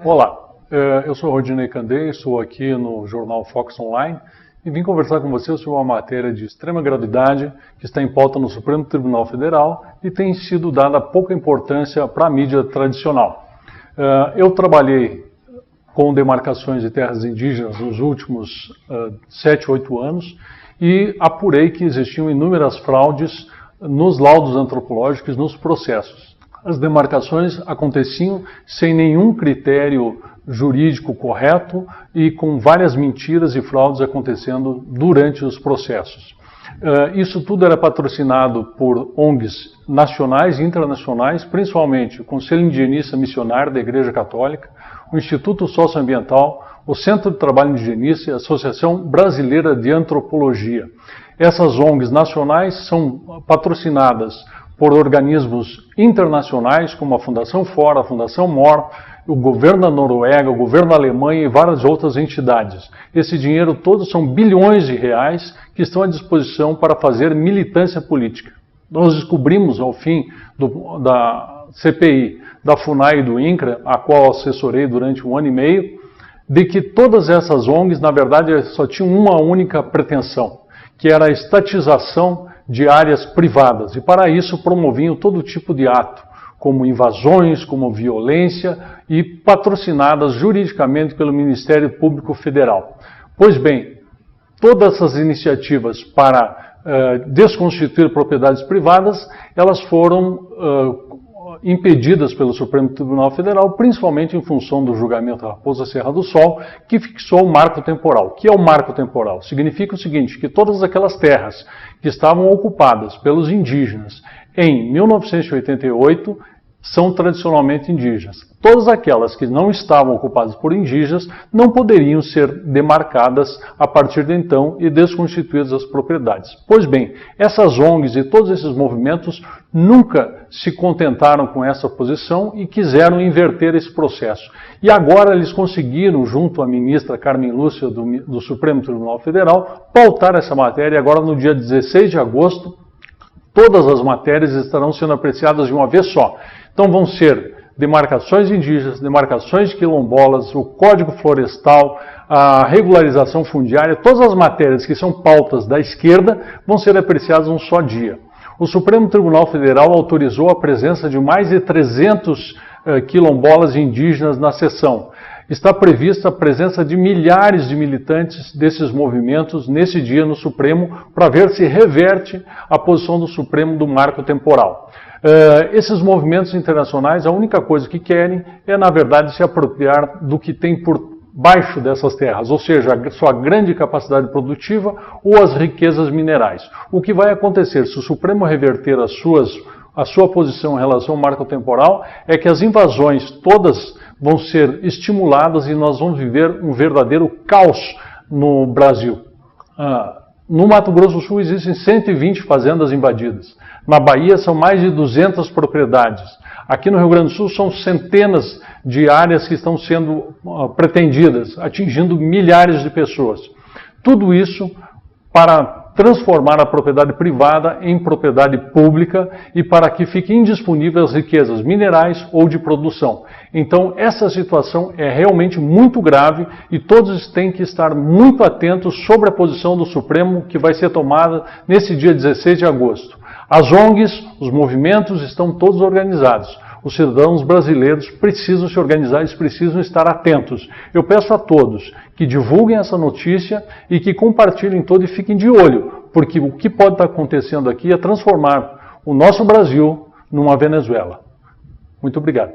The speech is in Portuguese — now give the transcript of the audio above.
Olá, eu sou Rodinei Candei, sou aqui no jornal Fox Online e vim conversar com você sobre uma matéria de extrema gravidade que está em pauta no Supremo Tribunal Federal e tem sido dada pouca importância para a mídia tradicional. Eu trabalhei com demarcações de terras indígenas nos últimos 7, 8 anos e apurei que existiam inúmeras fraudes nos laudos antropológicos, nos processos. As demarcações aconteciam sem nenhum critério jurídico correto e com várias mentiras e fraudes acontecendo durante os processos. Isso tudo era patrocinado por ONGs nacionais e internacionais, principalmente o Conselho Indigenista Missionário da Igreja Católica, o Instituto Socioambiental, o Centro de Trabalho Indigenista e a Associação Brasileira de Antropologia. Essas ONGs nacionais são patrocinadas por organismos internacionais, como a Fundação Fora, a Fundação MOR, o governo da Noruega, o governo da Alemanha e várias outras entidades. Esse dinheiro todo são bilhões de reais que estão à disposição para fazer militância política. Nós descobrimos, ao fim da CPI, da FUNAI e do INCRA, a qual assessorei durante 1 ano e meio, de que todas essas ONGs, na verdade, só tinham uma única pretensão, que era a estatização de áreas privadas, e para isso promoviam todo tipo de ato, como invasões, como violência, e patrocinadas juridicamente pelo Ministério Público Federal. Pois bem, todas essas iniciativas para desconstituir propriedades privadas, elas foram impedidas pelo Supremo Tribunal Federal, principalmente em função do julgamento Raposa Serra do Sol, que fixou o marco temporal. O que é o marco temporal? Significa o seguinte, que todas aquelas terras que estavam ocupadas pelos indígenas em 1988 são tradicionalmente indígenas. Todas aquelas que não estavam ocupadas por indígenas não poderiam ser demarcadas a partir de então e desconstituídas as propriedades. Pois bem, essas ONGs e todos esses movimentos nunca se contentaram com essa posição e quiseram inverter esse processo. E agora eles conseguiram, junto à ministra Carmen Lúcia do Supremo Tribunal Federal, pautar essa matéria. Agora, no dia 16 de agosto, todas as matérias estarão sendo apreciadas de uma vez só. Então vão ser demarcações indígenas, demarcações quilombolas, o Código Florestal, a regularização fundiária, todas as matérias que são pautas da esquerda vão ser apreciadas num só dia. O Supremo Tribunal Federal autorizou a presença de mais de 300 quilombolas e indígenas na sessão. Está prevista a presença de milhares de militantes desses movimentos nesse dia no Supremo para ver se reverte a posição do Supremo do marco temporal. Esses movimentos internacionais, a única coisa que querem é, na verdade, se apropriar do que tem por baixo dessas terras, ou seja, a sua grande capacidade produtiva ou as riquezas minerais. O que vai acontecer se o Supremo reverter a sua posição em relação ao marco temporal é que as invasões todas vão ser estimuladas e nós vamos viver um verdadeiro caos no Brasil. No Mato Grosso do Sul existem 120 fazendas invadidas. Na Bahia são mais de 200 propriedades. Aqui no Rio Grande do Sul são centenas de áreas que estão sendo pretendidas, atingindo milhares de pessoas. Tudo isso para transformar a propriedade privada em propriedade pública e para que fiquem indisponíveis as riquezas minerais ou de produção. Então, essa situação é realmente muito grave e todos têm que estar muito atentos sobre a posição do Supremo que vai ser tomada nesse dia 16 de agosto. As ONGs, os movimentos estão todos organizados. Os cidadãos brasileiros precisam se organizar, eles precisam estar atentos. Eu peço a todos que divulguem essa notícia e que compartilhem todo e fiquem de olho, porque o que pode estar acontecendo aqui é transformar o nosso Brasil numa Venezuela. Muito obrigado.